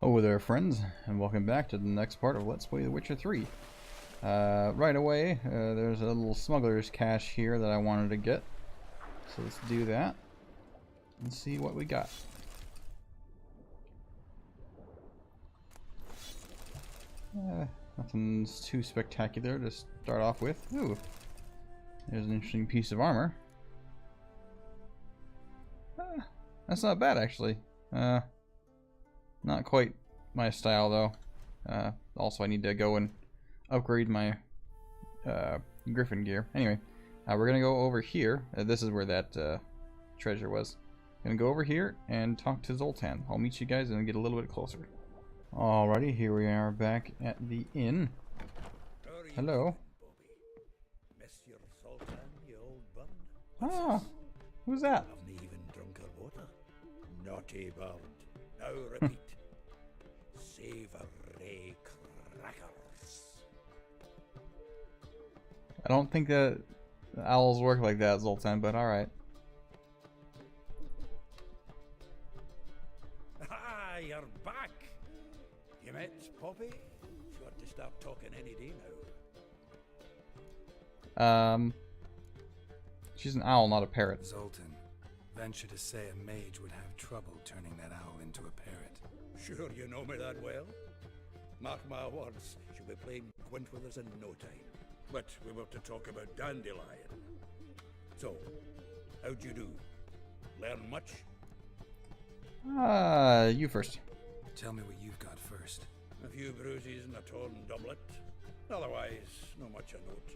Hello there, friends, and welcome back to the next part of Let's Play The Witcher 3. Right away, there's a little smuggler's cache here that I wanted to get. So let's do that and see what we got. Nothing's too spectacular to start off with. Ooh, there's an interesting piece of armor. That's not bad, actually. Not quite my style, though. Also, I need to go and upgrade my Griffin gear. Anyway, we're gonna go over here. This is where that treasure was. Gonna go over here and talk to Zoltan. I'll meet you guys and get a little bit closer. Alrighty, here we are back at the inn. Hello. Monsieur Zoltan, you old bun. Ah, who's that? Haven't even drunk her water. Naughty bird. Now repeat. Savory crackers. I don't think that owls work like that, Zoltan, but alright. Ah, you're back. You met Poppy? She ought to start talking any day now. She's an owl, not a parrot. Zoltan, venture to say a mage would have trouble turning that owl into a parrot. Sure you know me that well. Mark my words, she'll be playing quint with us in no time. But we were to talk about Dandelion. So, how'd you do? Learn much? You first. Tell me what you've got first. A few bruises and a torn doublet. Otherwise, no much a note.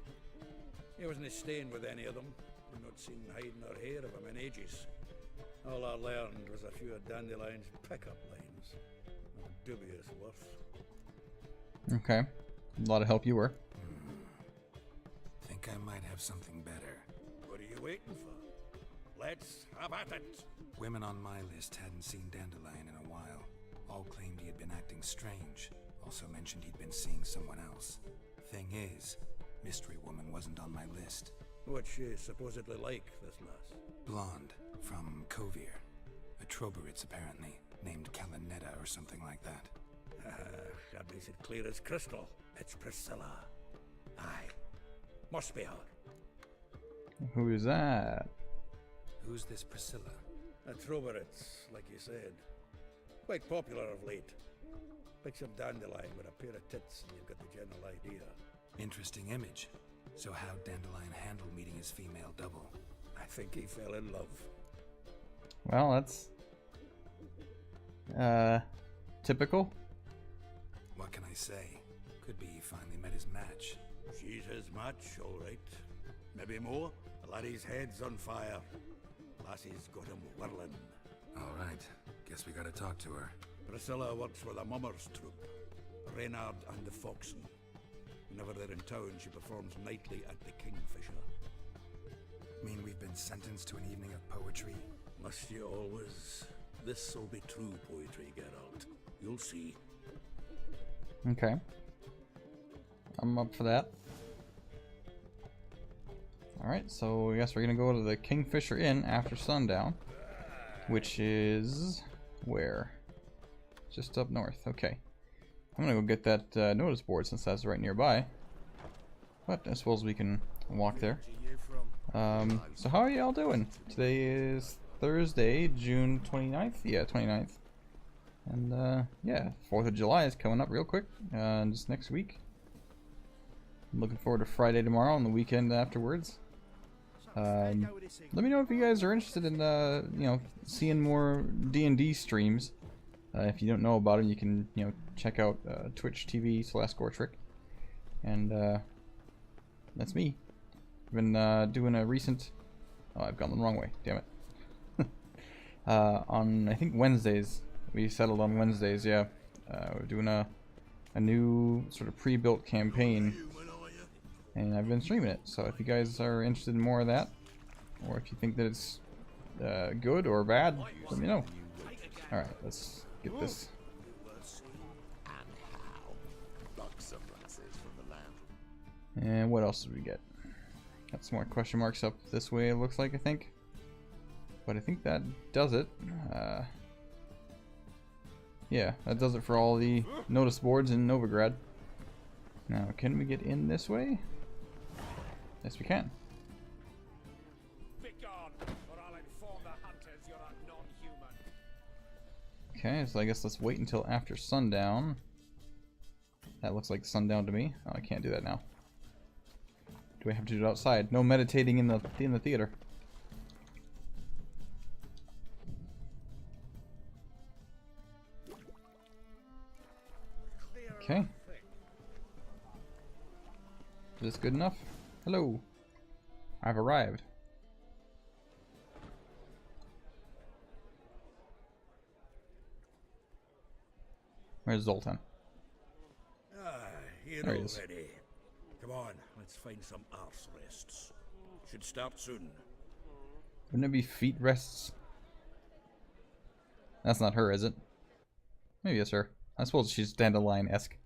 He wasn't staying with any of them. I've not seen hide nor hair of him in ages. All I learned was a few of Dandelion's pickup lines. Of dubious worth. Okay. A lot of help you were. Think I might have something better. What are you waiting for? Let's have at it. Women on my list hadn't seen Dandelion in a while. All claimed he had been acting strange. Also mentioned he'd been seeing someone else. Thing is, Mystery Woman wasn't on my list. What's she supposedly like, this lass? Blonde, from Kovir. A Troberitz, apparently, named Kalinetta or something like that. That makes it clear as crystal. It's Priscilla. Aye. Must be her. Who is that? Who's this Priscilla? A Troberitz, like you said. Quite popular of late. Picture Dandelion with a pair of tits and you've got the general idea. Interesting image. So how'd Dandelion handle meeting his female double? I think he fell in love. Well, that's typical. What can I say? Could be he finally met his match. She's his match, all right. Maybe more. The laddie's head's on fire. Lassie's got him whirling. All right. Guess we gotta talk to her. Priscilla works with a mummers troupe. Reynard and the Foxen. Whenever they're in town, she performs nightly at the Kingfisher. Mean we've been sentenced to an evening of poetry? Must you always? This'll be true poetry, Geralt. You'll see. Okay. I'm up for that. Alright, so I guess we're gonna go to the Kingfisher Inn after sundown. Which is... where? Just up north. Okay. I'm gonna go get that notice board since that's right nearby. But I suppose we can walk there. So how are y'all doing? Today is Thursday, June 29th? Yeah, 29th. And yeah, 4th of July is coming up real quick. Just next week. I'm looking forward to Friday tomorrow and the weekend afterwards. Let me know if you guys are interested in, you know, seeing more D&D streams. If you don't know about it, you can, you know, check out Twitch TV/Goretrick. And that's me. I've been doing a recent... Oh, I've gone the wrong way. Damn it. On, I think, Wednesdays. We settled on Wednesdays, yeah. We're doing a new sort of pre-built campaign. And I've been streaming it. So if you guys are interested in more of that, or if you think that it's good or bad, let me know. Alright, let's get this. And what else did we get? Got some more question marks up this way, it looks like, I think. But I think that does it. Yeah, that does it for all the notice boards in Novigrad. Now, can we get in this way? Yes, we can. Okay, so I guess let's wait until after sundown. That looks like sundown to me. Oh, I can't do that now. Do I have to do it outside? No meditating in the theater. Okay. Is this good enough? Hello. I've arrived. Where's Zoltan? Here There he is. already. Come on, let's find some arse rests. Should start soon. Wouldn't it be feet rests? That's not her, is it? Maybe it's her. I suppose she's dandelion-esque.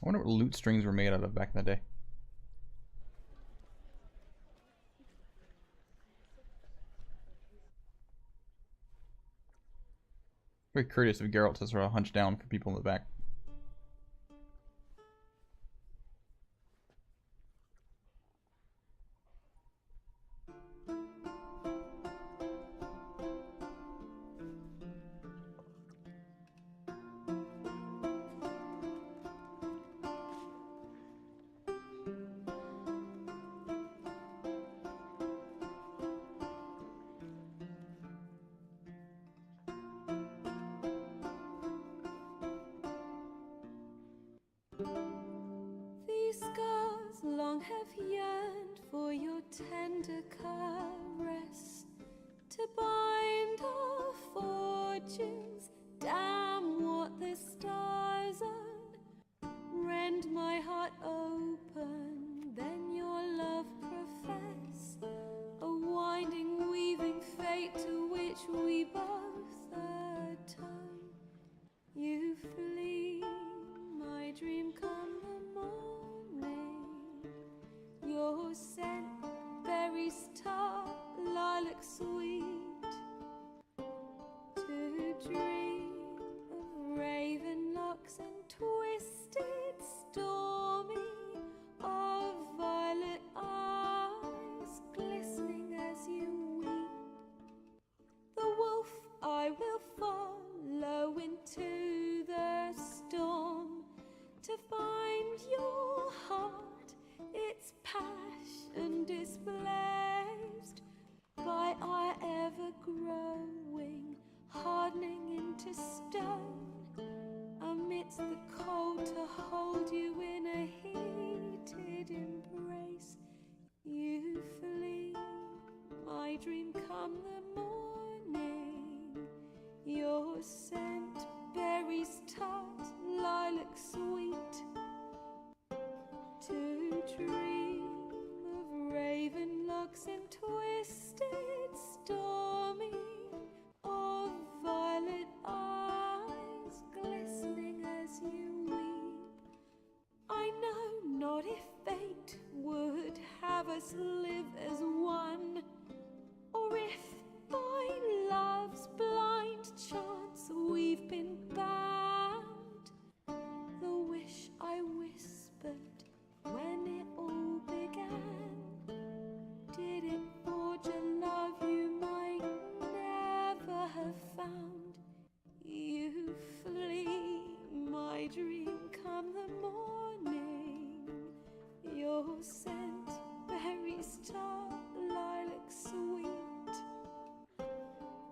I wonder what lute strings were made out of back in the day. Very courteous of Geralt to sort of hunch down for people in the back. These scars long have yearned for your tender caress, to bind our fortunes. Damn what the stars own. Rend my heart open, then your love profess, a winding, weaving fate to which we both atone. You flee, my dream come the morning. Your scent, berries tart, lilac sweet. To dream of raven locks and twisted, stormy, of violet eyes glistening as you weep. The wolf I will follow into the storm, to find your heart, its passion displaced by our ever-growing, hardening into stone. Amidst the cold, to hold you in a heated embrace. You flee, my dream come the morning. Your scent, berries tart, lilac sweet. To dream of raven locks and twisted, stormy, of violet eyes glistening as you weep. I know not if fate would have us live as one, or if by love's blind chance we've been bound. The wish I whispered when it all began, did it forge a love you might never have found? You flee, my dream come the morning. Your scent, berries tart, lilac sweet.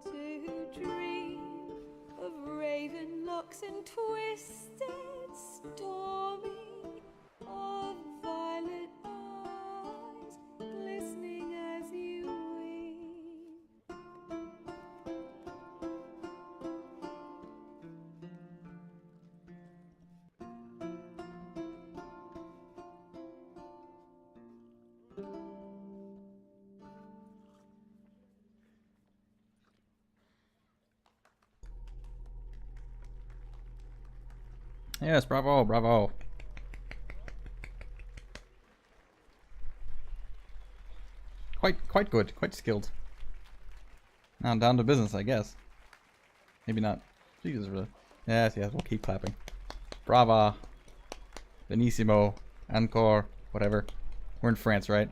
To dream of raven locks and twisted, stormy, of violet eyes glistening as you weep. Yes, bravo, bravo. quite good, quite skilled. Now down to business, I guess. Maybe not. Jesus, really. Yes, we'll keep clapping. Brava. Benissimo. Encore. Whatever. We're in France, right?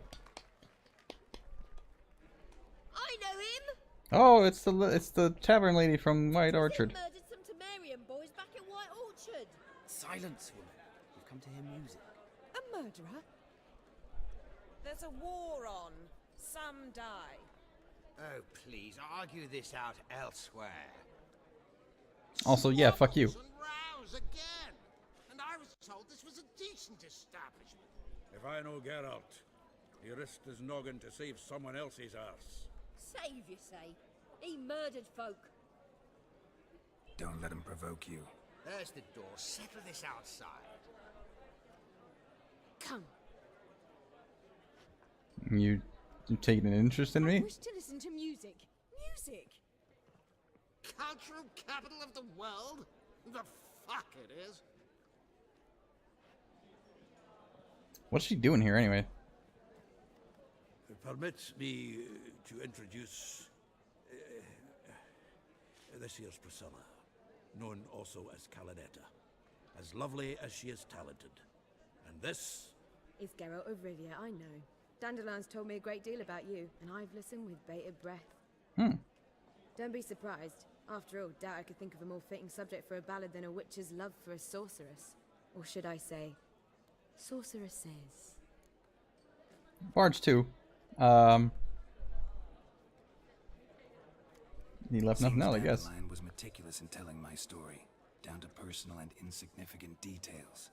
I know him. Oh, it's the tavern lady from White Orchard. He murdered some Temerian boys back at White Orchard. Silence, woman. We've come to hear music. A murderer? There's a war on. Some die. Oh, please, argue this out elsewhere. Also, yeah, fuck you. Squabbles and rows again. And I was told this was a decent establishment. If I know Geralt, he risked his noggin to save someone else's arse. Save, you say? He murdered folk. Don't let him provoke you. There's the door. Settle this outside. Come. You taking an interest in I me? wish to listen to music. Music! Cultural capital of the world? The fuck it is. What's she doing here anyway? Permit me to introduce this here's Priscilla, known also as Calinetta, as lovely as she is talented. And this It's Geralt of Rivia, I know. Dandelion's told me a great deal about you, and I've listened with bated breath. Don't be surprised. After all, doubt I could think of a more fitting subject for a ballad than a witch's love for a sorceress. Or should I say, sorceresses. Barge 2. He left nothing out, I guess. Dandelion was meticulous in telling my story, down to personal and insignificant details.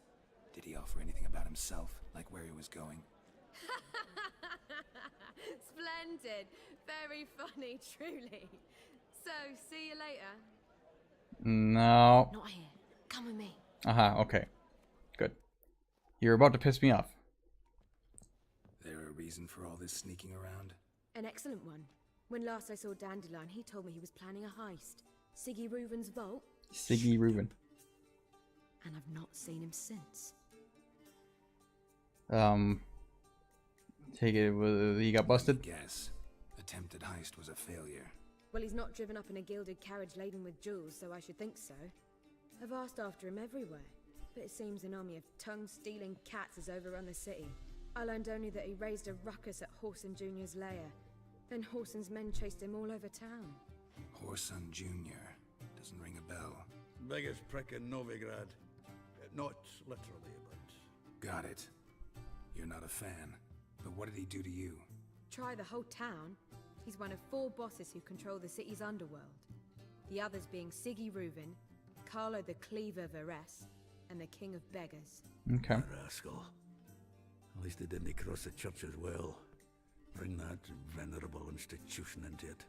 Did he offer anything about himself, like where he was going? Splendid. Very funny, truly. So, see you later. No. Not here. Come with me. Aha, okay. Good. You're about to piss me off. There a reason for all this sneaking around? An excellent one. When last I saw Dandelion, he told me he was planning a heist. Siggy Reuven's vault. Siggy Reuven. And I've not seen him since. Take it, he got busted? Guess. Attempted heist was a failure. Well, he's not driven up in a gilded carriage laden with jewels, so I should think so. I've asked after him everywhere, but it seems an army of tongue-stealing cats has overrun the city. I learned only that he raised a ruckus at Whoreson Jr.'s lair. Then Whoreson's men chased him all over town. Whoreson Jr. Doesn't ring a bell. biggest prick in Novigrad. Not literally, but Got it. You're not a fan. But what did he do to you? Try the whole town. He's one of 4 bosses who control the city's underworld. The others being Siggy Reuven, Carlo the Cleaver Varese, and the King of Beggars. Okay. rascal. At least they didn't cross the church as well. Bring that venerable institution into it.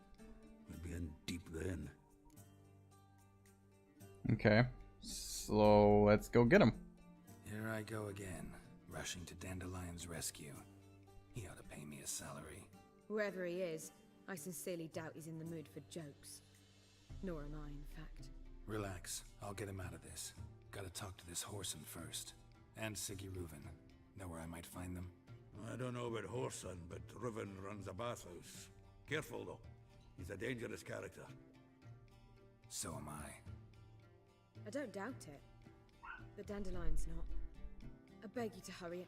We'd be in deep then. Okay. So let's go get him. Here I go again, rushing to Dandelion's rescue. He ought to pay me a salary. Wherever he is, I sincerely doubt he's in the mood for jokes. Nor am I, in fact. Relax, I'll get him out of this. Gotta talk to this Whoreson first. And Siggy Reuven. Know where I might find them? I don't know about Whoreson, but Reuven runs a bathhouse. Careful though. He's a dangerous character. So am I. I don't doubt it. But Dandelion's not. I beg you to hurry.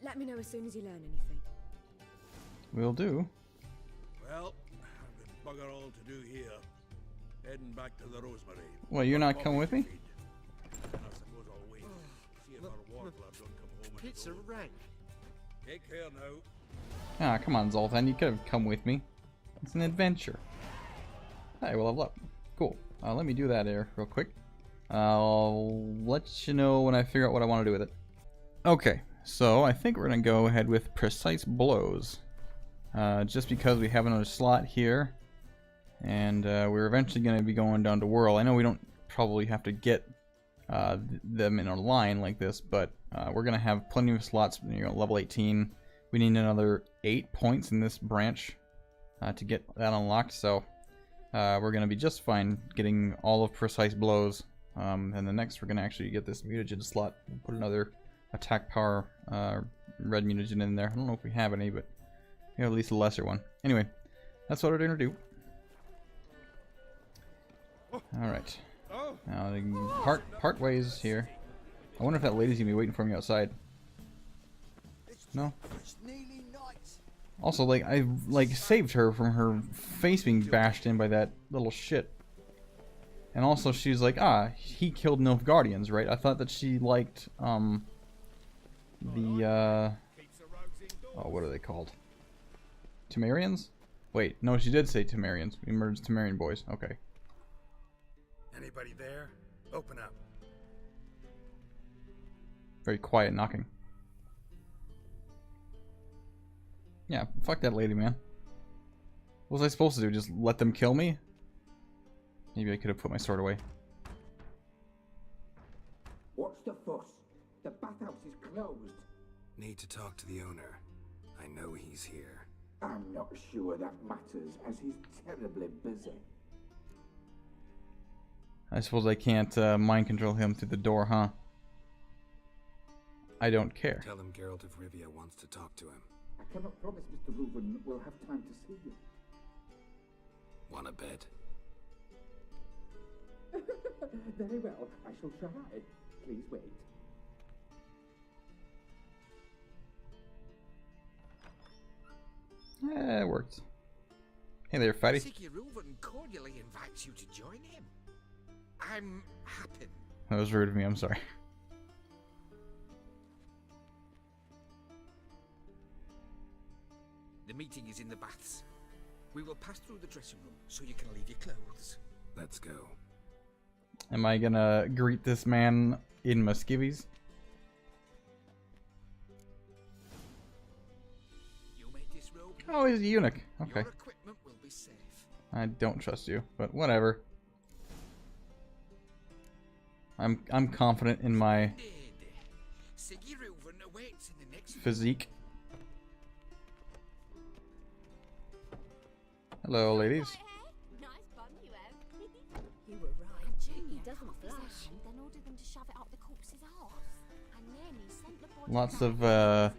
Let me know as soon as you learn anything. Will do. Well, I've got bugger all to do here. Heading back to the Rosemary. Well, you're not coming with me? I suppose I'll wait. See if our warbler don't come home. Pizza rank. Take care now. Ah, come on, Zoltan. You could have come with me. It's an adventure. Hey, we'll level up. Cool. Let me do that here real quick. I'll let you know when I figure out what I want to do with it. Okay, so I think we're going to go ahead with Precise Blows. Just because we have another slot here. And we're eventually going to be going down to Whirl. I know we don't probably have to get them in a line like this, but we're going to have plenty of slots, you know, level 18. We need another 8 points in this branch to get that unlocked, so we're going to be just fine getting all of Precise Blows. And the next we're going to actually get this mutagen slot. We'll put another attack power red mutagen in there. I don't know if we have any, but Yeah, at least a lesser one. Anyway, that's what we're gonna do. Alright. Now, part ways here. I wonder if that lady's gonna be waiting for me outside. No? Also, like, I, like, saved her from her face being bashed in by that little shit. And also, she's like, ah, he killed Nilfgaardians, right? I thought that she liked, oh, what are they called? Temerians? Wait, no, she did say Temerians. We merged Temerian boys. Okay. Anybody there? Open up. Very quiet knocking. Yeah, fuck that lady, man. What was I supposed to do? Just let them kill me? Maybe I could have put my sword away. What's the fuss? The bathhouse is closed. Need to talk to the owner. I know he's here. I'm not sure that matters, as he's terribly busy. I suppose I can't mind control him through the door, huh? I don't care. Tell him Geralt of Rivia wants to talk to him. I cannot promise Mr. Reuben will have time to see you. Want a bed? Very well, I shall try. Please wait. Yeah, it worked. Hey there, fatty. Siggy Reuben cordially invites you to join him. I'm happy. That was rude of me, I'm sorry. The meeting is in the baths. We will pass through the dressing room so you can leave your clothes. Let's go. Am I gonna greet this man in Muskevies? You may disrobe. Oh, he's a eunuch. Okay. Your equipment will be safe. I don't trust you, but whatever. I'm confident in my Siggy Reuben awaits in the next physique. Hello, ladies. Nice bun you have. You were right. He doesn't flash. Then order them to shove it up the corpse's arse. And then he sent the body Lots back. of Clear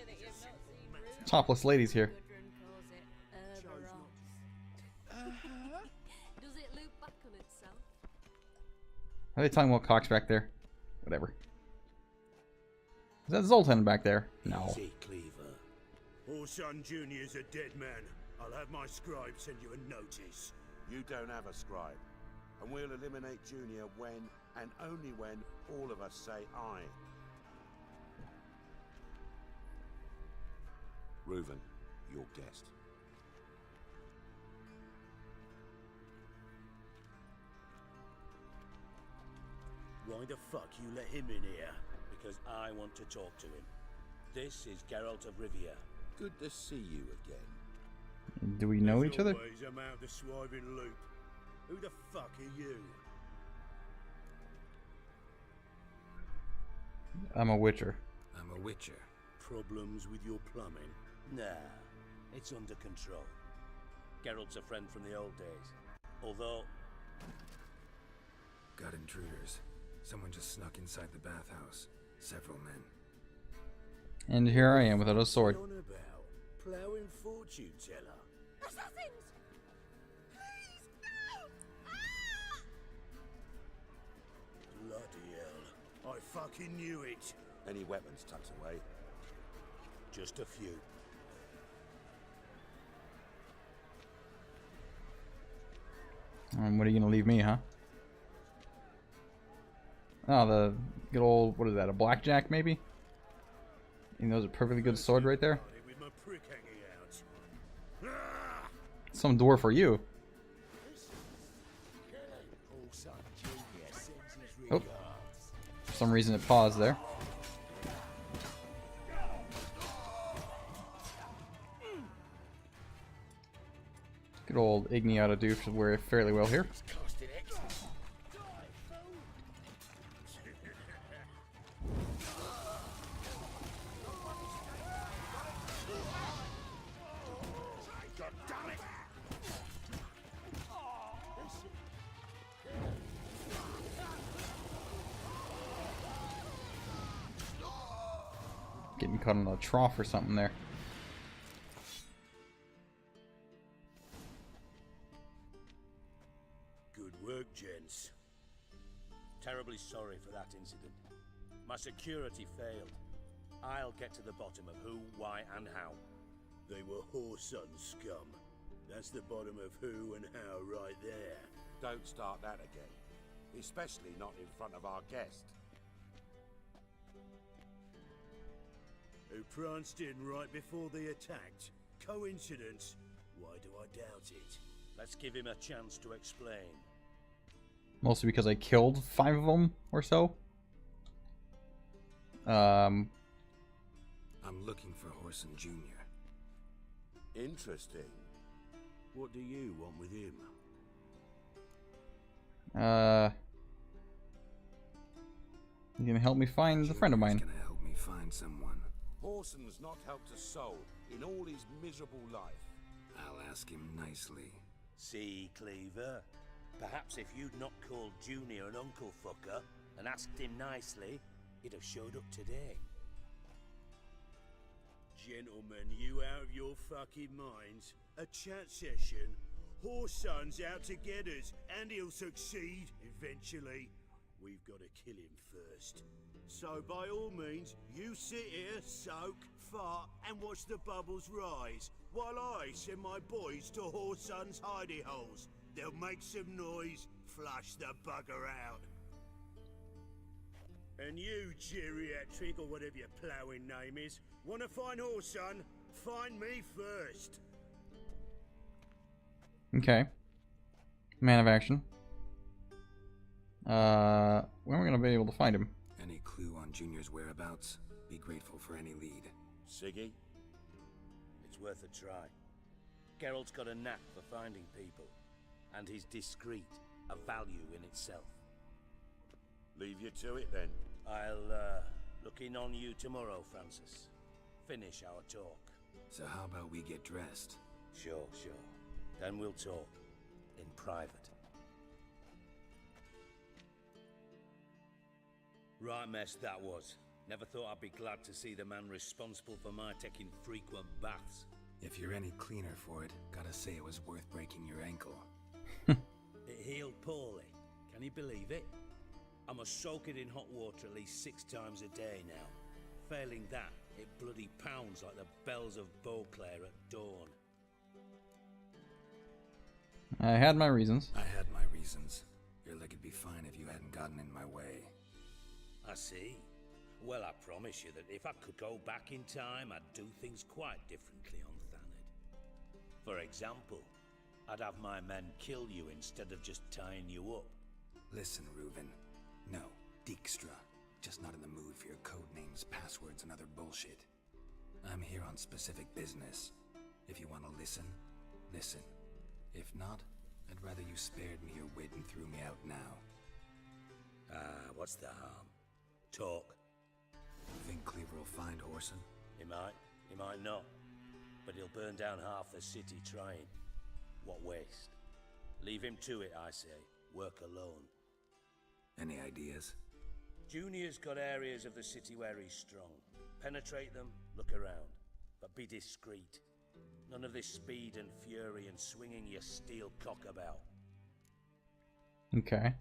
that you've not seen Reuben. topless ladies here. Does it loop back on itself? Are they talking about cocks back there? Whatever. Is that Zoltan back there? No. Easy, Cleaver. Orson Jr.'s a dead man. I'll have my scribe send you a notice. You don't have a scribe. And we'll eliminate Junior when, and only when, all of us say aye. Reuven, your guest. Why the fuck you let him in here? Because I want to talk to him. This is Geralt of Rivia. Good to see you again. Do we know each other? Always I'm out the swiving loop. Who the fuck are you? I'm a witcher. I'm a witcher. Problems with your plumbing? Nah, it's under control. Geralt's a friend from the old days. Although... Got intruders. Someone just snuck inside the bathhouse. Several men. And here I am without a sword. What on about? Plowing fortune teller. Assassins! Please, no! Bloody hell. I fucking knew it. Any weapons tucked away? Just a few. What are you gonna leave me, huh? Oh, the good old, what is that, a blackjack maybe? You know, there's a perfectly good sword right there. With my prick hanging out. Some door for you. Oh. For some reason it paused there. Good old Igni ought to do wear fairly well here. caught in a trough or something there. Good work, gents. Terribly sorry for that incident. My security failed. I'll get to the bottom of who, why, and how. They were whoreson scum. That's the bottom of who and how right there. Don't start that again. Especially not in front of our guest. Who pranced in right before they attacked. Coincidence? Why do I doubt it? Let's give him a chance to explain. Mostly because I killed 5 of them or so. I'm looking for Horson Jr. Interesting. What do you want with him? You gonna help me find a friend of mine? Gonna help me find someone. Horson's not helped a soul in all his miserable life. I'll ask him nicely. See, Cleaver? Perhaps if you'd not called Junior an uncle fucker and asked him nicely, he'd have showed up today. Gentlemen, you out of your fucking minds? A chat session? Horson's out to get us, and he'll succeed eventually. We've got to kill him first. So by all means, you sit here, soak, fart, and watch the bubbles rise, while I send my boys to Horson's hidey holes. They'll make some noise, flush the bugger out. And you, geriatric, or whatever your ploughing name is, wanna find Horson? Find me first. Okay. Man of action. When are we gonna be able to find him? Any clue on Junior's whereabouts? Be grateful for any lead. Siggy? It's worth a try. Geralt's got a knack for finding people. And he's discreet, a value in itself. Leave you to it then. I'll, look in on you tomorrow, Francis. Finish our talk. So how about we get dressed? Sure. Then we'll talk. In private. Right mess that was. Never thought I'd be glad to see the man responsible for my taking frequent baths. If you're any cleaner for it, gotta say it was worth breaking your ankle. It healed poorly. Can you believe it? I must soak it in hot water at least 6 times a day now. Failing that, it bloody pounds like the bells of Beauclair at dawn. I had my reasons. I had my reasons. Your leg would be fine if you hadn't gotten in my way. I see. Well, I promise you that if I could go back in time, I'd do things quite differently on Thanedd. For example, I'd have my men kill you instead of just tying you up. Listen, Reuven. No, Dijkstra. Just not in the mood for your code names, passwords, and other bullshit. I'm here on specific business. If you want to listen, listen. If not, I'd rather you spared me your wit and threw me out now. What's the harm? Talk. Think Cleaver will find Horson? He might not. But he'll burn down half the city trying. What waste? Leave him to it, I say. Work alone. Any ideas? Junior's got areas of the city where he's strong. Penetrate them, look around. But be discreet. None of this speed and fury and swinging your steel cock about. Okay.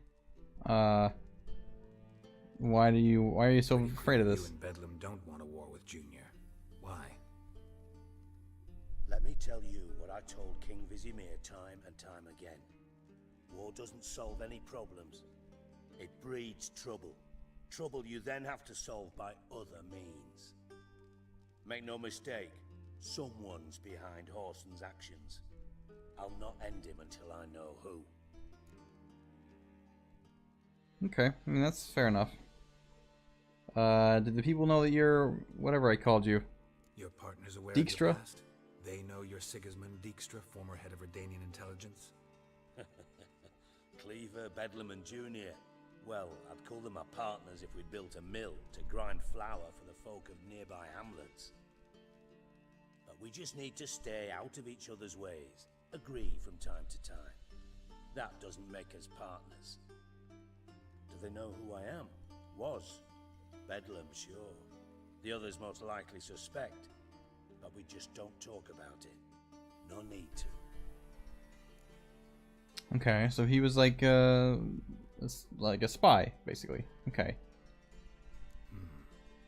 Why are you so afraid of this? You and Bedlam don't want a war with Junior. Why? Let me tell you what I told King Vizimir time and time again. War doesn't solve any problems. It breeds trouble. Trouble you then have to solve by other means. Make no mistake, someone's behind Horson's actions. I'll not end him until I know who. Okay, I mean that's fair enough. Did the people know that you're whatever I called you? Your partner's aware Dijkstra? of the past? They know you're Sigismund Dijkstra, former head of Redanian intelligence? Cleaver, Bedlam and Junior. Well, I'd call them my partners if we'd built a mill to grind flour for the folk of nearby hamlets. But we just need to stay out of each other's ways. Agree from time to time. That doesn't make us partners. Do they know who I am? Was. Bedlam, sure. The others most likely suspect, but we just don't talk about it. No need to. Okay, so he was like a spy, basically. Okay.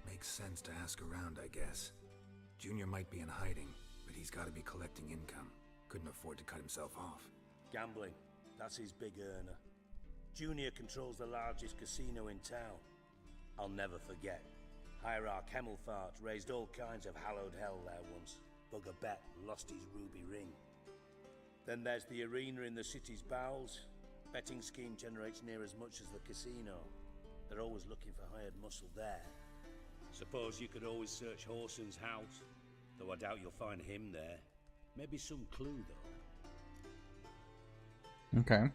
Makes sense to ask around, I guess. Junior might be in hiding, but he's got to be collecting income. Couldn't afford to cut himself off. Gambling, that's his big earner. Junior controls the largest casino in town. I'll never forget. Hierarch Hemmelfart raised all kinds of hallowed hell there once. Bugger bet lost his ruby ring. Then there's the arena in the city's bowels. Betting scheme generates near as much as the casino. They're always looking for hired muscle there. Suppose you could always search Horson's house, though I doubt you'll find him there. Maybe some clue, though. Okay.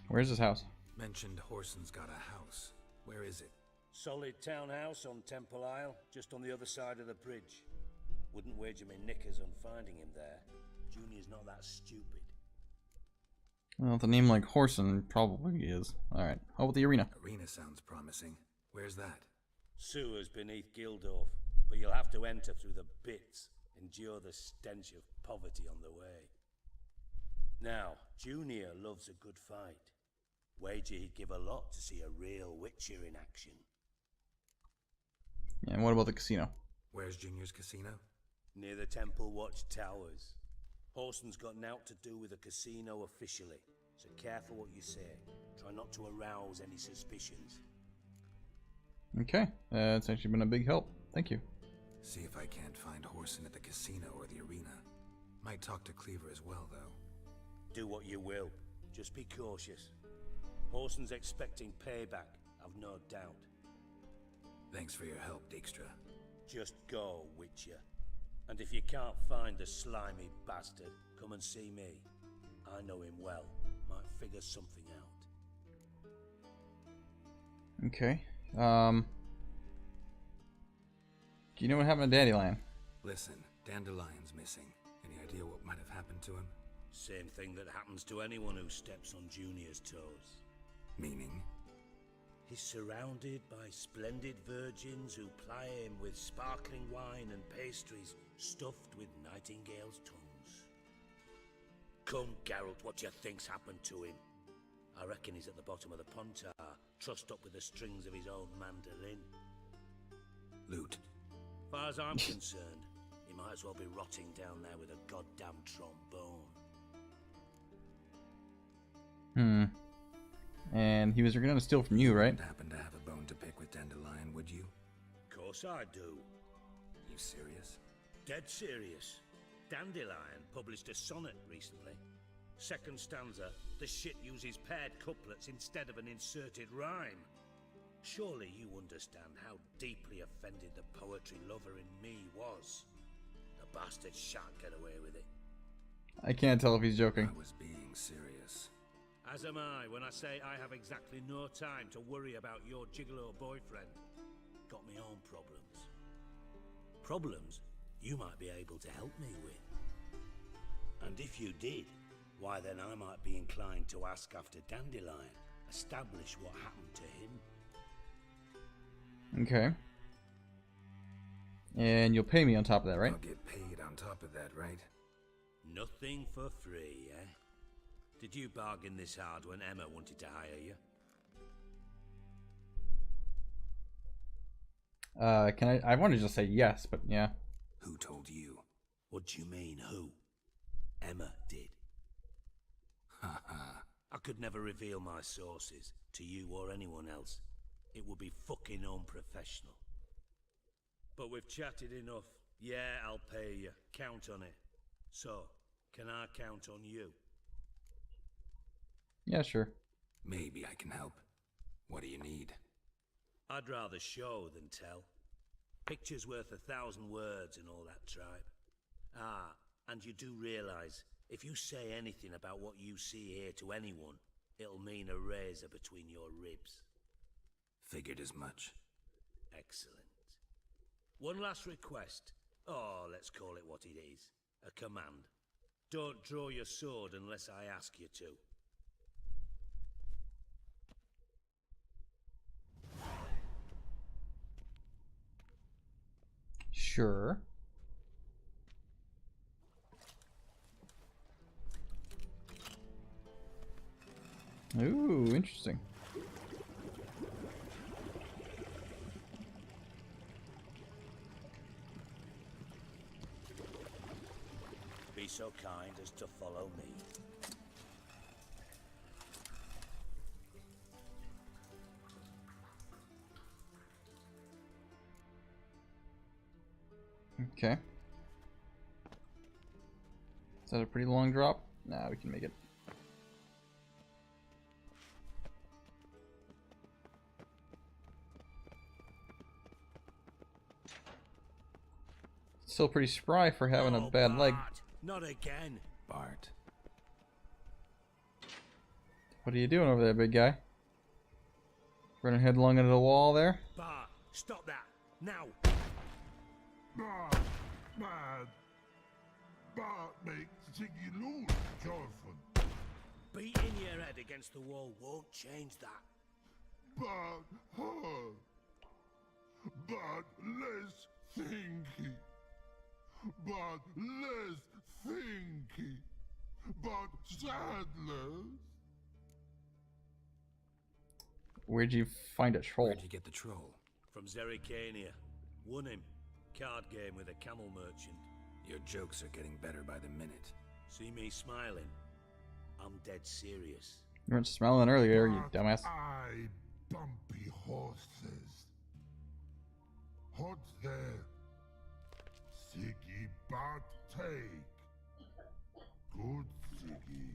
Where's his house? Mentioned Horson's got a house. Where is it? Solid townhouse on Temple Isle, just on the other side of the bridge. Wouldn't wager me knickers on finding him there. Junior's not that stupid. Well, with a name like Horson, probably is. Alright, how about the arena? Arena sounds promising. Where's that? Sewers beneath Gildorf, but you'll have to enter through the bits, endure the stench of poverty on the way. Now, Junior loves a good fight. Wager he'd give a lot to see a real Witcher in action. Yeah, and what about the casino? Where's Junior's casino? Near the Temple Watch Towers. Horson's got naught to do with the casino officially, so careful what you say. Try not to arouse any suspicions. Okay, it's actually been a big help. Thank you. See if I can't find Horson at the casino or the arena. Might talk to Cleaver as well, though. Do what you will. Just be cautious. Horson's expecting payback, I've no doubt. Thanks for your help, Dijkstra. Just go, Witcher. And if you can't find the slimy bastard, come and see me. I know him well. Might figure something out. Okay. Do you know what happened to Dandelion? Listen, Dandelion's missing. Any idea what might have happened to him? Same thing that happens to anyone who steps on Junior's toes. Meaning? He's surrounded by splendid virgins who ply him with sparkling wine and pastries stuffed with nightingales' tongues. Come, Geralt, what do you think's happened to him? I reckon he's at the bottom of the Pontar, trussed up with the strings of his own mandolin. Loot. Far as I'm concerned, he might as well be rotting down there with a goddamn trombone. And he was going to steal from you, right? Wouldn't happen to have a bone to pick with Dandelion, would you? Of course I do. You serious? Dead serious. Dandelion published a sonnet recently. Second stanza, the shit uses paired couplets instead of an inserted rhyme. Surely you understand how deeply offended the poetry lover in me was. The bastard shan't get away with it. I can't tell if he's joking. I was being serious. As am I when I say I have exactly no time to worry about your gigolo boyfriend. Got me own problems. Problems you might be able to help me with. And if you did, why then I might be inclined to ask after Dandelion, establish what happened to him. Okay. And you'll pay me on top of that, right? I'll get paid on top of that, right? Nothing for free, eh? Did you bargain this hard when Emma wanted to hire you? I want to just say yes, but yeah. Who told you? What do you mean, who? Emma did. Haha. I could never reveal my sources to you or anyone else. It would be fucking unprofessional. But we've chatted enough. Yeah, I'll pay you. Count on it. So, can I count on you? Yeah, sure. Maybe I can help. What do you need? I'd rather show than tell. Picture's worth 1,000 words and all that tripe. Ah, and you do realize, if you say anything about what you see here to anyone, it'll mean a razor between your ribs. Figured as much. Excellent. One last request. Oh, let's call it what it is. A command. Don't draw your sword unless I ask you to. Sure. Ooh, interesting. Be so kind as to follow me. Okay. Is that a pretty long drop? Nah, we can make it. Still pretty spry for having a bad leg. Not again. Bart. What are you doing over there, big guy? Running headlong into the wall there? Bart, stop that. Now. Bart, bad. Bart makes Ziggy lose, Jorfin. Beating your head against the wall won't change that. Bart hurt. Bart less thinky. Bart less thinky. Bart sadless. Where'd you find a troll? Where'd you get the troll? From Zerrikania. Won him. Card game with a camel merchant. Your jokes are getting better by the minute. See me smiling? I'm dead serious. You weren't smiling earlier, you dumbass. I bumpy horses. Hot there. Ziggy Bart take. Good Ziggy.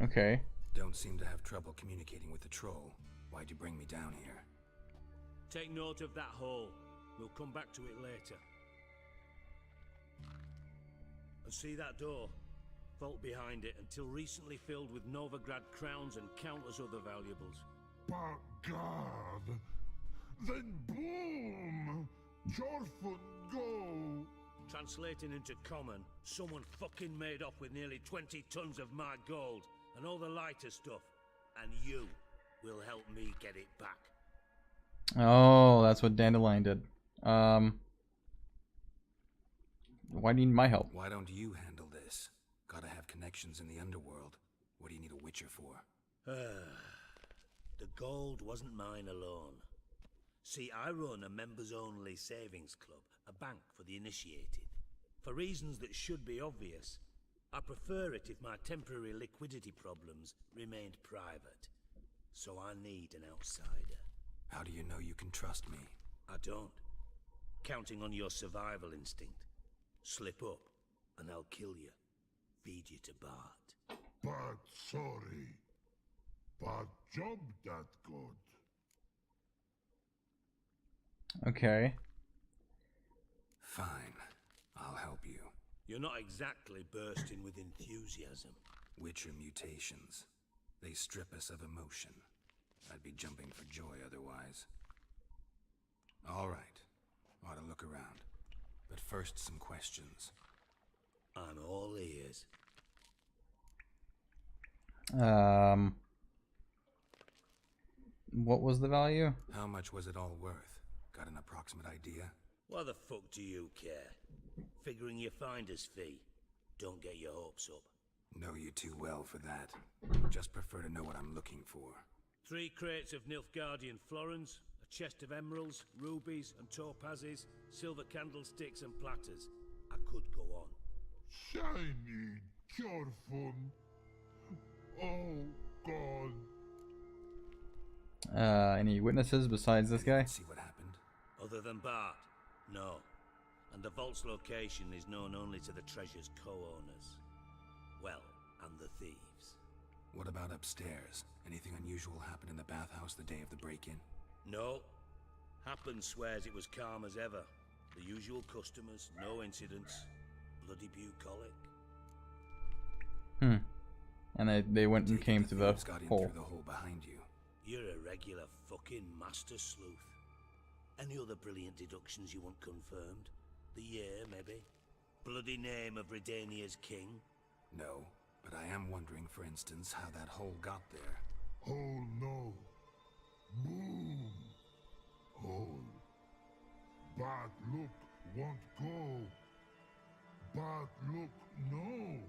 Okay. Don't seem to have trouble communicating with the troll. Why'd you bring me down here? Take note of that hole. We'll come back to it later. And see that door? Vault behind it, until recently filled with Novigrad crowns and countless other valuables. But God, then boom! Jorfin go! Translating into common, someone fucking made off with nearly 20 tons of my gold and all the lighter stuff, and you will help me get it back. Oh, that's what Dandelion did. Why do you need my help? Why don't you handle this? Gotta have connections in the underworld. What do you need a witcher for? The gold wasn't mine alone. See, I run a members-only savings club, a bank for the initiated. For reasons that should be obvious, I prefer it if my temporary liquidity problems remained private. So I need an outsider. How do you know you can trust me? I don't. Counting on your survival instinct. Slip up, and I'll kill you. Feed you to Bart. But sorry. But job that good. Okay. Fine. I'll help you. You're not exactly bursting with enthusiasm. Witcher mutations. They strip us of emotion. I'd be jumping for joy otherwise. All right. Ought to look around. But first, some questions. I'm all ears. What was the value? How much was it all worth? Got an approximate idea? Why the fuck do you care? Figuring your finder's fee. Don't get your hopes up. Know you too well for that. Just prefer to know what I'm looking for. 3 crates of Nilfgaardian florins, a chest of emeralds, rubies and topazes, silver candlesticks and platters. I could go on. Shiny Jorfin. Oh, God. Any witnesses besides this guy? See what happened? Other than Bart? No. And the vault's location is known only to the treasure's co-owners. Well, and the thieves. What about upstairs? Anything unusual happen in the bathhouse the day of the break-in? No. Happen swears it was calm as ever. The usual customers, no incidents. Bloody bucolic. And they went and came through the hole. Through the hole behind you. You're a regular fucking master sleuth. Any other brilliant deductions you want confirmed? The year, maybe? Bloody name of Redania's king? No, but I am wondering, for instance, how that hole got there. Oh no. Boom. Hole. Bad look won't go. Bad look no.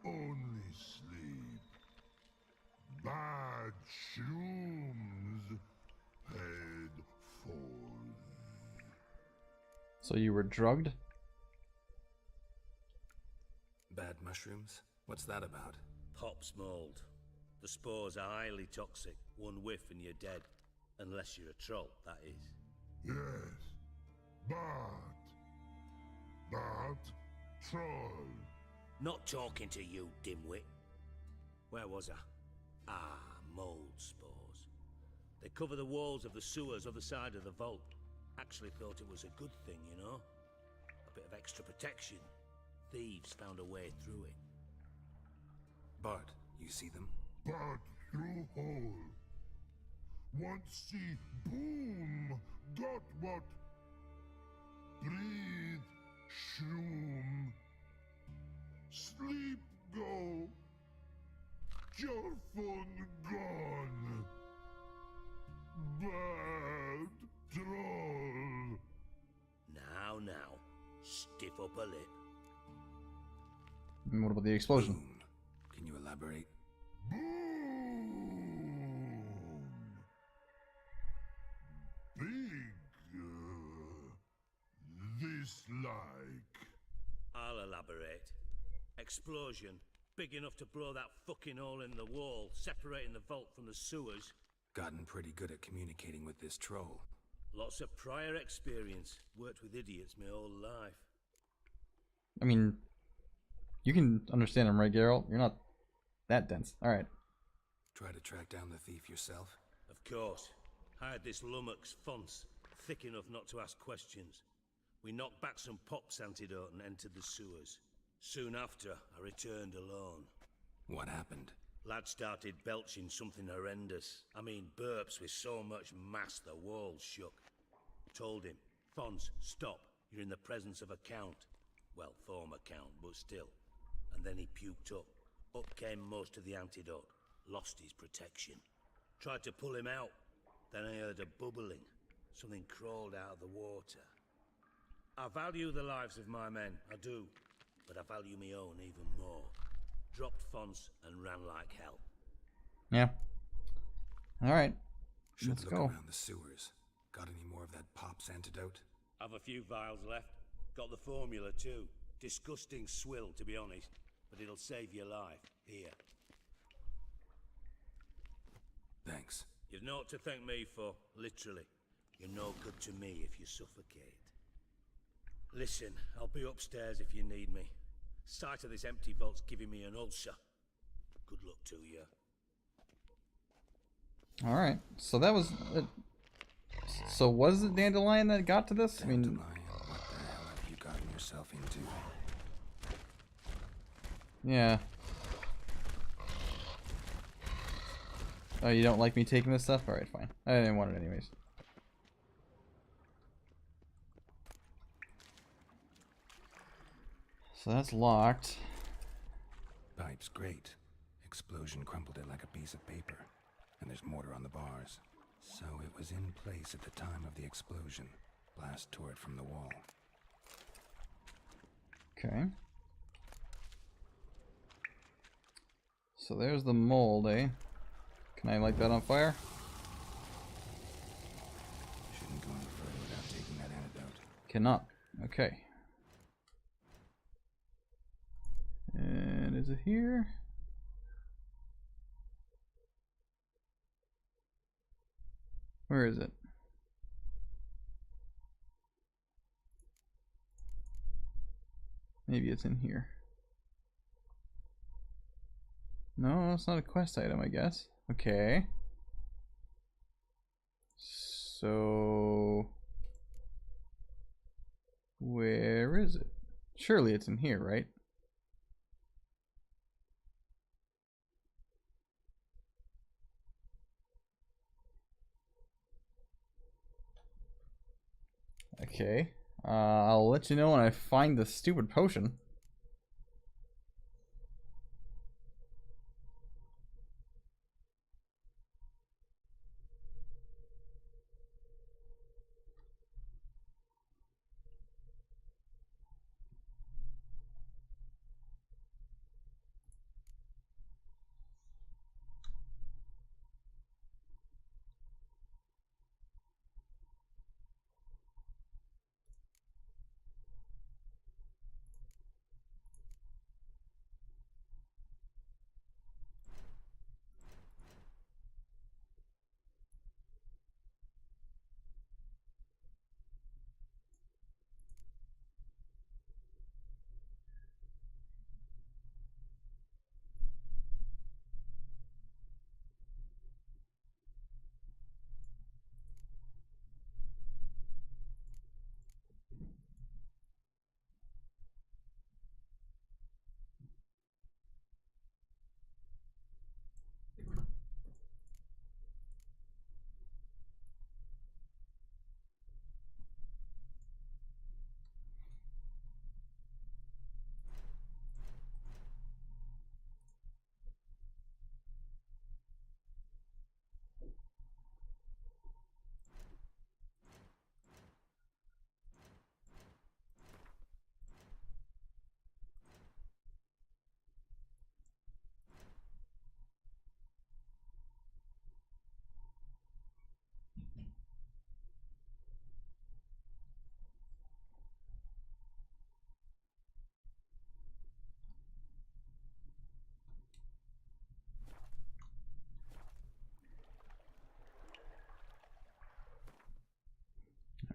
Only sleep. Bad shrooms. Head falls. So you were drugged? Bad mushrooms? What's that about? Pop's mold. The spores are highly toxic. One whiff and you're dead. Unless you're a troll, that is. Yes. Bad. Bad troll. Not talking to you, dimwit. Where was I? Ah, mold spores. They cover the walls of the sewers other side of the vault. Actually thought it was a good thing, you know? A bit of extra protection. Thieves found a way through it. Bart, you see them? Bad through hole. Want see boom. Got what? Breathe. Shroom. Sleep go. Your phone gone. Bad troll. Now, stiff up a lip. And what about the explosion? Boom. Can you elaborate? Boom. Big. This like. I'll elaborate. Explosion. Big enough to blow that fucking hole in the wall, separating the vault from the sewers. Gotten pretty good at communicating with this troll. Lots of prior experience. Worked with idiots my whole life. I mean, you can understand him, right, Geralt? You're not that dense. Alright. Try to track down the thief yourself? Of course. Hired this lummox, Fonce, thick enough not to ask questions. We knocked back some Pop's antidote and entered the sewers. Soon after, I returned alone. What happened? Lad started belching something horrendous. I mean, burps with so much mass the walls shook. Told him, Fonz, stop. You're in the presence of a count. Well, former count, but still. And then he puked up. Up came most of the antidote. Lost his protection. Tried to pull him out. Then I heard a bubbling. Something crawled out of the water. I value the lives of my men, I do. But I value my own even more. Dropped Fonz and ran like hell. Yeah. Alright. Should Let's look go. around the sewers. Got any more of that Pop's antidote? I've a few vials left. Got the formula too. Disgusting swill, to be honest. But it'll save your life. Here. Thanks. You've naught to thank me for, literally. You're no good to me if you suffocate. Listen, I'll be upstairs if you need me. Sight of this empty vault's giving me an ulcer. Good luck to you. Alright. So that was... So was it Dandelion that got to this? Dandelion, I mean... what the hell have you gotten yourself into? Yeah. Oh, you don't like me taking this stuff? Alright, fine. I didn't want it anyways. So that's locked. Pipe's great. Explosion crumpled it like a piece of paper. And there's mortar on the bars. So it was in place at the time of the explosion. Blast tore it from the wall. Okay. So there's the mold, eh? Can I light that on fire? Shouldn't go any further without taking that antidote. Cannot. Okay. And is it here? Where is it? Maybe it's in here. No, it's not a quest item, I guess. Okay. So... where is it? Surely it's in here, right? Okay. I'll let you know when I find the stupid potion.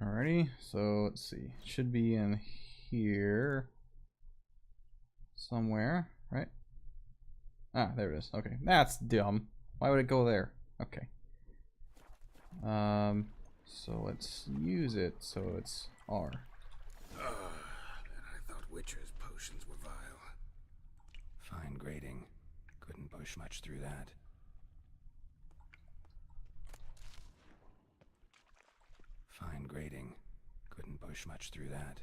Alrighty, so let's see. It should be in here somewhere, right? Ah, there it is. Okay, that's dumb. Why would it go there? Okay. So let's use it so it's R. And I thought Witcher's potions were vile. Fine grading. Couldn't push much through that. Fine grading. Couldn't push much through that.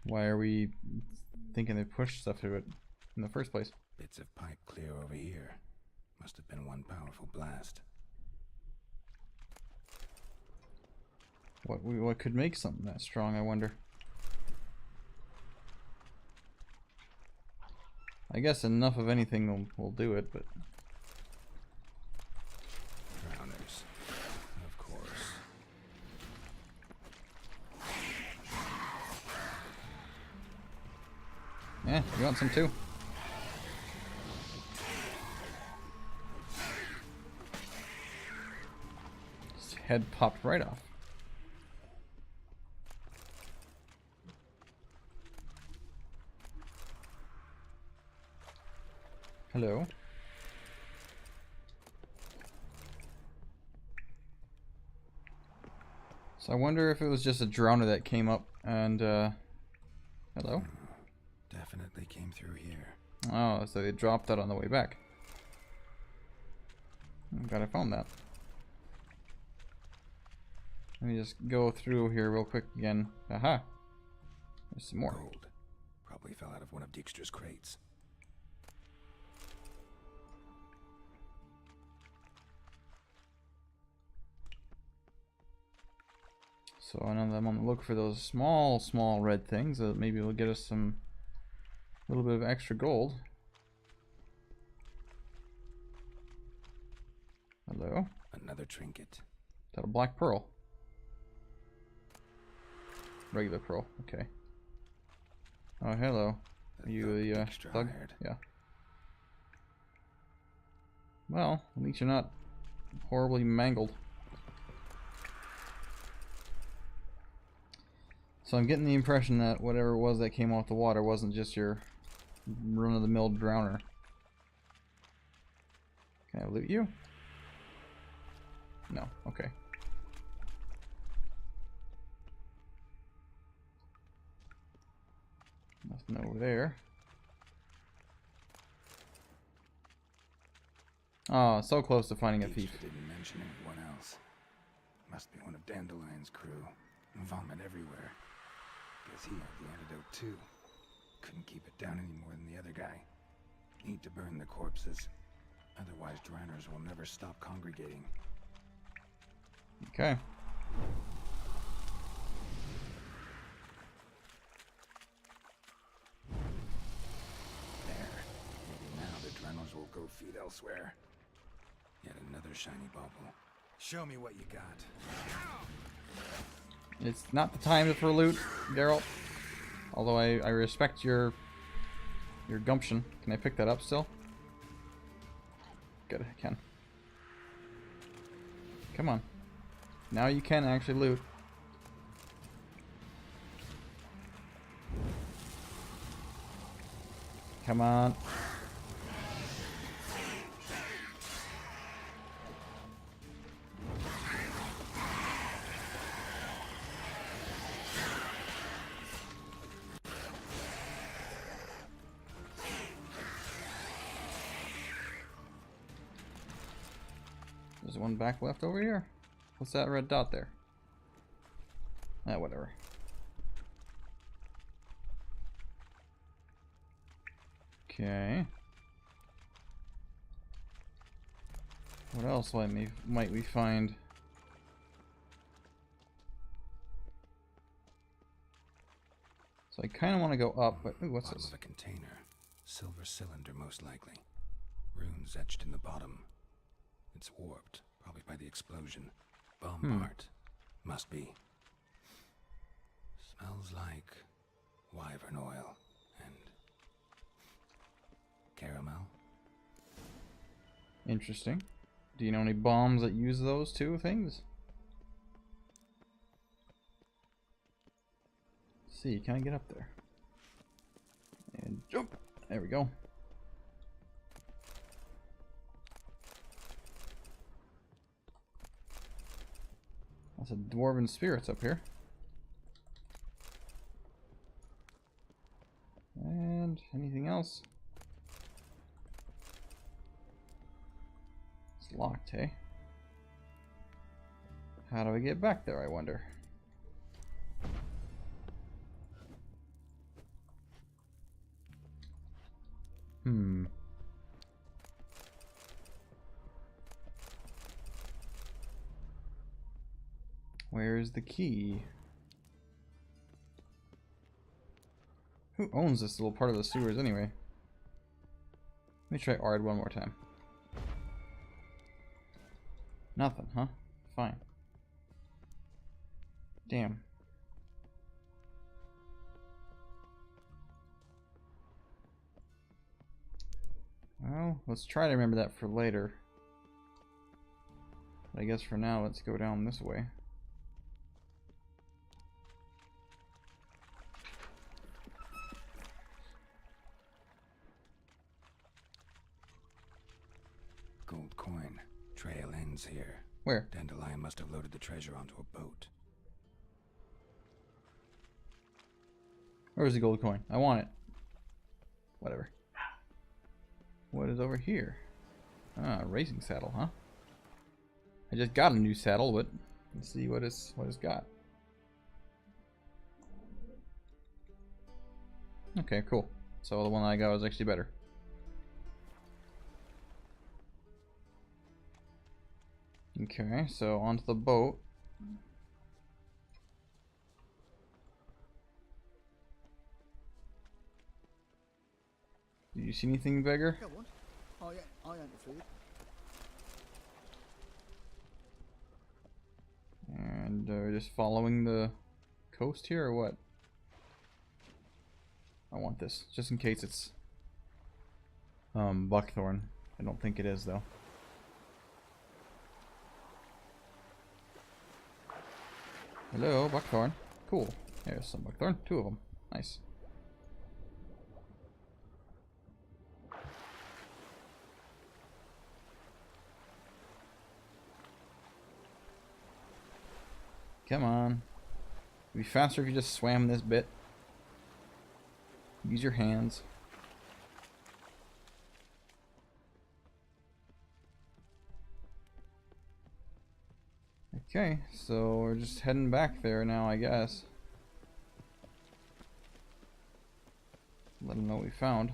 Why are we thinking they pushed stuff through it in the first place? Bits of pipe clear over here. Must have been one powerful blast. What could make something that strong, I wonder? I guess enough of anything will do it, but... Drowners. Of course. Yeah, you want some too? His head popped right off. Hello. So I wonder if it was just a drowner that came up and hello? Definitely came through here. Oh, so they dropped that on the way back. I'm glad I found that. Let me just go through here real quick again. Aha! There's some more. Gold. Probably fell out of one of Dijkstra's crates. So I know that I'm on the look for those small red things that maybe will get us some little bit of extra gold. Hello? Another trinket. Is that a black pearl? Regular pearl, okay. Oh, hello. Are you the thug? Yeah. Well, at least you're not horribly mangled. So I'm getting the impression that whatever it was that came off the water wasn't just your run-of-the-mill drowner. Can I loot you? No, okay. Nothing over there. Oh, so close to finding a thief. Didn't mention anyone else. Must be one of Dandelion's crew. Vomit everywhere. Guess he had the antidote too. Couldn't keep it down any more than the other guy. Need to burn the corpses. Otherwise, drowners will never stop congregating. Okay. There. Maybe now the drowners will go feed elsewhere. Yet another shiny bauble. Show me what you got. It's not the time for loot, Geralt. Although I respect your gumption. Can I pick that up still? Good, I can. Come on. Now you can actually loot. Come on. There's one back left over here. What's that red dot there? Ah, whatever. Okay. What else might we find? So I kind of want to go up, but ooh, what's this? Bottom of a container. Silver cylinder, most likely. Runes etched in the bottom. It's warped, probably by the explosion. Bomb part. Must be. Smells like wyvern oil and caramel. Interesting. Do you know any bombs that use those two things? see, can I get up there? And jump. There we go. Lots of dwarven spirits up here. And anything else? It's locked, hey? How do I get back there, I wonder? Where's the key? Who owns this little part of the sewers anyway? Let me try Ard one more time. Nothing, huh? Fine. Damn. Well, let's try to remember that for later. But I guess for now, let's go down this way. Gold coin. Trail ends here. Where? Dandelion must have loaded the treasure onto a boat. Where's the gold coin? I want it. Whatever. What is over here? Ah, racing saddle, huh? I just got a new saddle, but let's see what it's got. Okay, cool. So the one I got was actually better. Okay, so onto the boat. Did you see anything, beggar? Go on. I ain't the food. And just following the coast here, or what? I want this, just in case it's buckthorn. I don't think it is, though. Hello, buckthorn. Cool. There's some buckthorn. 2 of them. Nice. Come on. It'd be faster if you just swam this bit. Use your hands. Okay, so we're just heading back there now, I guess. Let them know what we found.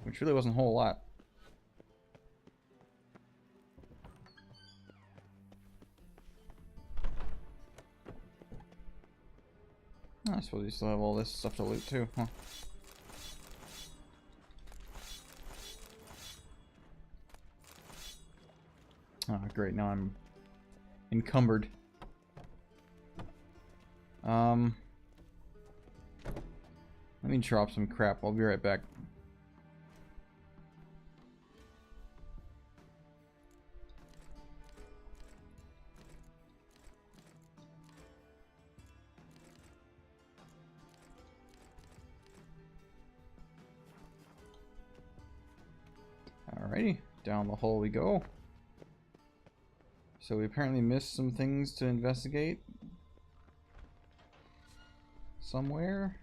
Which really wasn't a whole lot. I suppose you still have all this stuff to loot too, huh? Oh, great, now I'm encumbered. Let me drop some crap. I'll be right back. Alrighty, down the hole we go. So we apparently missed some things to investigate. Somewhere.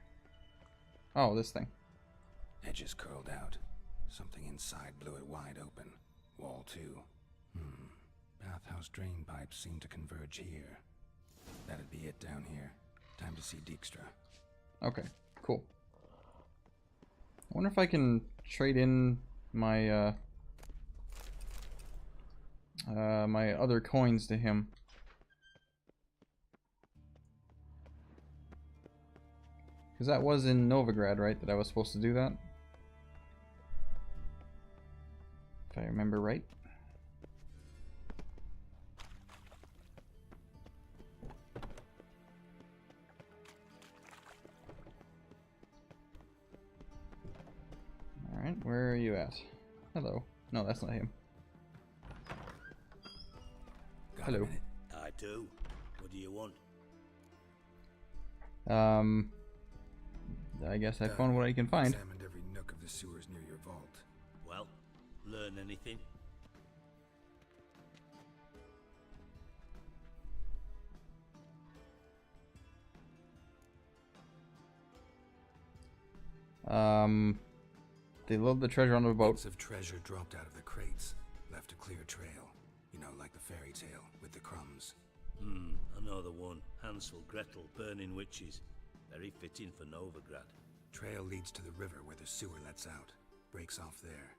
Oh, this thing. Edges curled out. Something inside blew it wide open. Wall too. Bathhouse drain pipes seem to converge here. That'd be it down here. Time to see Dijkstra. Okay, cool. I wonder if I can trade in my my other coins to him. Because that was in Novigrad, right? That I was supposed to do that? If I remember right. Alright, where are you at? Hello. No, that's not him. Hello. I do. What do you want? I guess I found what I can find. Examined every nook of the sewers near your vault. Well, learn anything? They load the treasure onto a boat. Bits of treasure dropped out of the crates, left a clear trail. You know, like the fairy tale with the crumbs. I know the one. Hansel, Gretel, burning witches. Very fitting for Novigrad. Trail leads to the river where the sewer lets out. Breaks off there.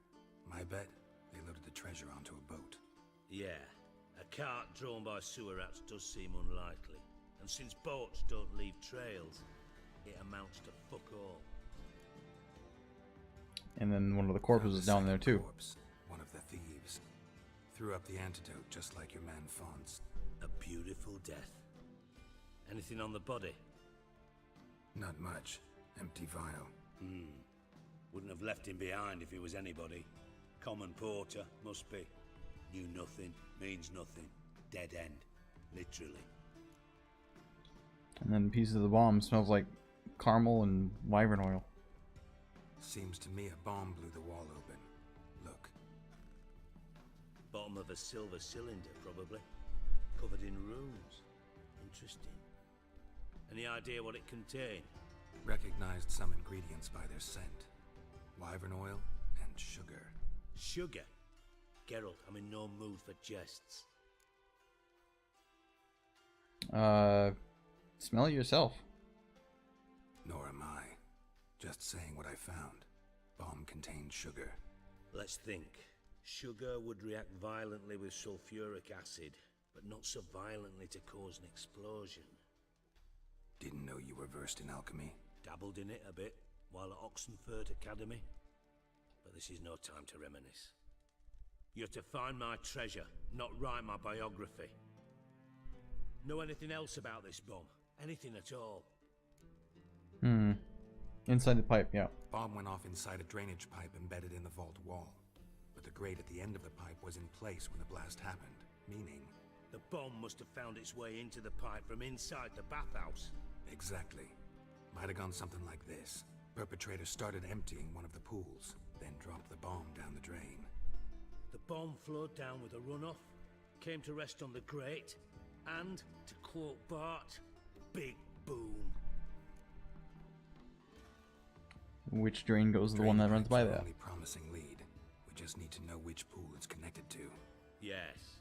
My bet, they loaded the treasure onto a boat. Yeah, a cart drawn by sewer rats does seem unlikely. And since boats don't leave trails, it amounts to fuck all. And then one of the corpses is down there too. Corpse, one of the thieves. Threw up the antidote just like your man Fonz. A beautiful death. Anything on the body? Not much. Empty vial. Wouldn't have left him behind if he was anybody. Common porter, must be. Knew nothing, means nothing. Dead end. Literally. And then pieces of the bomb smells like caramel and wyvern oil. Seems to me a bomb blew the wall open. Look. Bottom of a silver cylinder, probably. Covered in runes. Interesting. Any idea what it contained? Recognized some ingredients by their scent. Wyvern oil and sugar. Sugar? Geralt, I'm in no mood for jests. Smell it yourself. Nor am I. Just saying what I found. Bomb contained sugar. Let's think. Sugar would react violently with sulfuric acid, but not so violently to cause an explosion. Didn't know you were versed in alchemy. Dabbled in it a bit while at Oxenford Academy. But this is no time to reminisce. You're to find my treasure, not write my biography. Know anything else about this bomb? Anything at all? Inside the pipe, yeah. Bomb went off inside a drainage pipe embedded in the vault wall. But the grate at the end of the pipe was in place when the blast happened, meaning... The bomb must have found its way into the pipe from inside the bathhouse. Exactly. Might have gone something like this. Perpetrator started emptying one of the pools, then dropped the bomb down the drain. The bomb flowed down with a runoff, came to rest on the grate, and, to quote Bart, big boom. Which drain goes the one that runs by that? Only promising lead. We just need to know which pool it's connected to. Yes.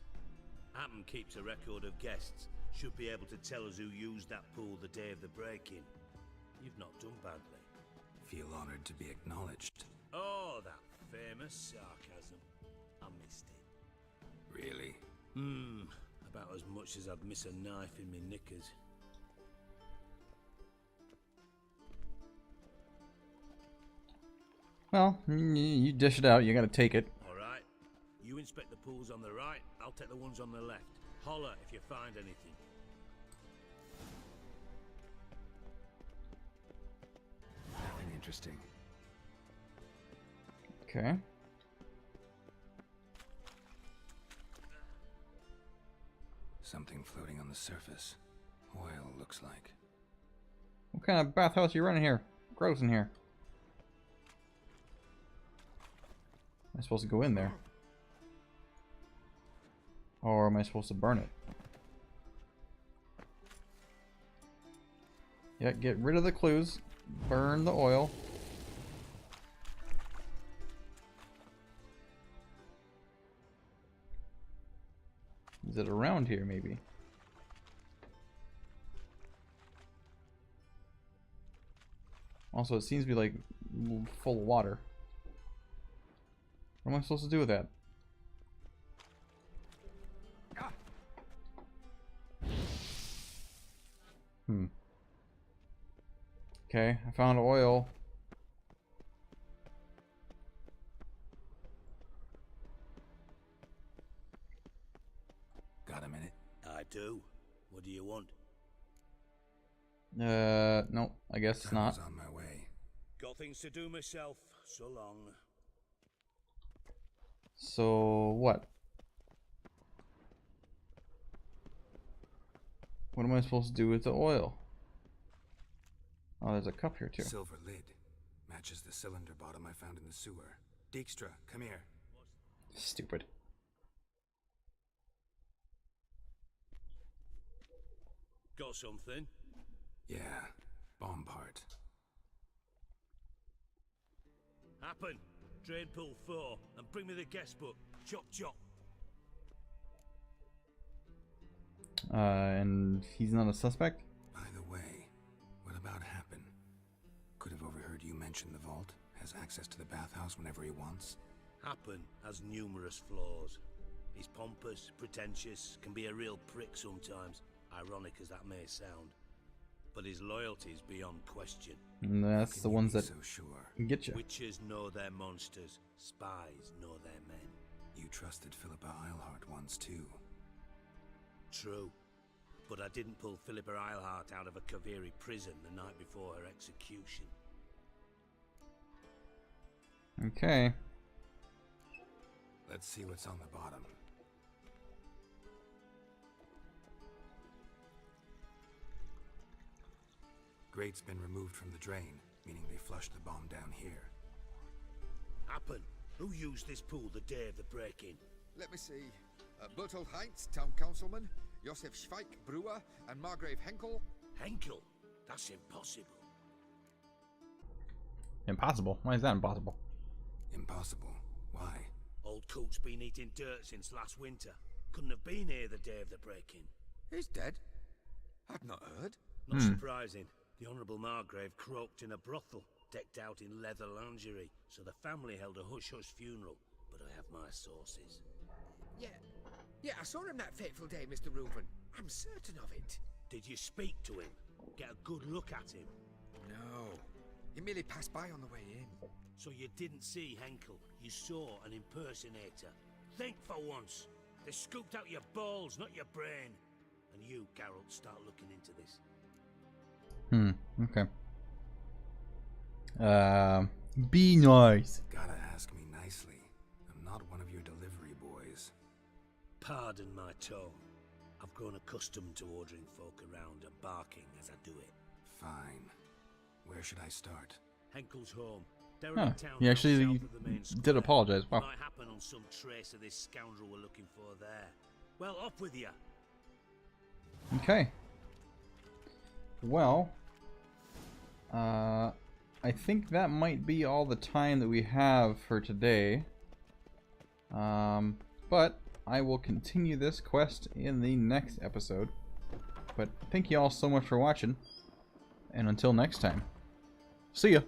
Hammond keeps a record of guests. Should be able to tell us who used that pool the day of the break-in. You've not done badly. Feel honored to be acknowledged. Oh, that famous sarcasm. I missed it. Really? About as much as I'd miss a knife in me knickers. Well, you dish it out, you gotta take it. Alright. You inspect the pools on the right, I'll take the ones on the left. Holler if you find anything. Nothing interesting. Okay. Something floating on the surface. Oil, looks like. What kind of bathhouse are you running here? Gross in here. Am I supposed to go in there? Or am I supposed to burn it? Yeah, get rid of the clues. Burn the oil. Is it around here, maybe? Also, it seems to be like full of water. What am I supposed to do with that? Okay, I found oil. Got a minute? I do. What do you want? No, I guess not. On my way. Got things to do myself. So long. So, what? What am I supposed to do with the oil? Oh, there's a cup here too. Silver lid. Matches the cylinder bottom I found in the sewer. Dijkstra, come here. Stupid. Got something? Yeah, bomb part. Happen. Drain pool 4 and bring me the guest book. Chop chop. And he's not a suspect? By the way, what about Happen? Could have overheard you mention the vault. Has access to the bathhouse whenever he wants. Happen has numerous flaws. He's pompous, pretentious, can be a real prick sometimes, ironic as that may sound. But his loyalty's beyond question. And that's the ones that get you. Witches know their monsters, spies know their men. You trusted Philippa Eilhart once too. True. But I didn't pull Philippa Eilhart out of a Kaviri prison the night before her execution. Okay. Let's see what's on the bottom. Grate's been removed from the drain, meaning they flushed the bomb down here. Happen. Who used this pool the day of the break-in? Let me see. Bertolt Heinz, town councilman, Josef Schweik, brewer, and Margrave Henkel. Henkel? That's impossible. Impossible? Why is that impossible? Impossible? Why? Old coot's been eating dirt since last winter. Couldn't have been here the day of the break-in. He's dead? I've not heard. Not surprising. The Honourable Margrave croaked in a brothel, decked out in leather lingerie, so the family held a hush-hush funeral, but I have my sources. Yeah, I saw him that fateful day, Mr. Reuven. I'm certain of it. Did you speak to him? Get a good look at him? No. He merely passed by on the way in. So you didn't see Henkel, you saw an impersonator. Think for once. They scooped out your balls, not your brain. And you, Geralt, start looking into this. Okay. Be nice. Gotta ask me nicely. I'm not one of your delivery boys. Pardon my tone. I've grown accustomed to ordering folk around and barking as I do it. Fine. Where should I start? Henkel's home. They're Huh. in town He actually south of the main square. did apologize. Wow. Might happen on some trace of this scoundrel we're looking for there. Well, off with you. Okay. Well, I think that might be all the time that we have for today. But I will continue this quest in the next episode. But thank you all so much for watching. And until next time, see ya!